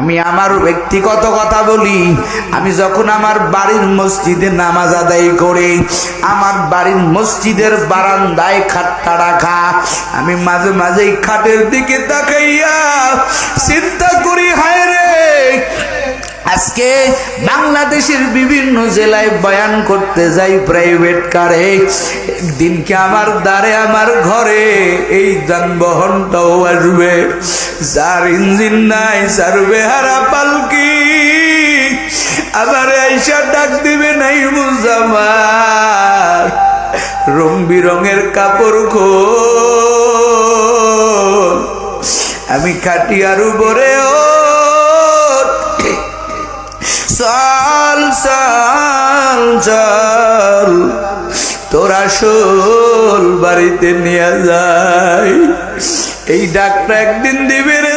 আমি আমার ব্যক্তিগত কথা বলি, আমি যখন আমার বাড়ির মসজিদে নামাজ আদায় করে আমার বাড়ির মসজিদের বারান্দায় খাটটা রাখা, আমি মাঝে মাঝে খাটের দিকে তাকাইয়া চিন্তা করি, হায় রে আজকে বাংলাদেশের বিভিন্ন জেলায় বয়ান করতে যাই প্রাইভেট কারে, একদিনকে আমার দ্বারে আমার ঘরে এই যানবাহনটাও আসবে, যার ইঞ্জিন নাই, যার বেহারা পালকি, আবার আইসা ডাক দিবে নাই মুজাম্মাল, রং বিরঙের কাপড় খোল, আমি খাটিয়ার উপরে চল চল চল তোরা শোল বাড়িতে নিয়ে যায়। এই ডাকটা একদিন দিবে রে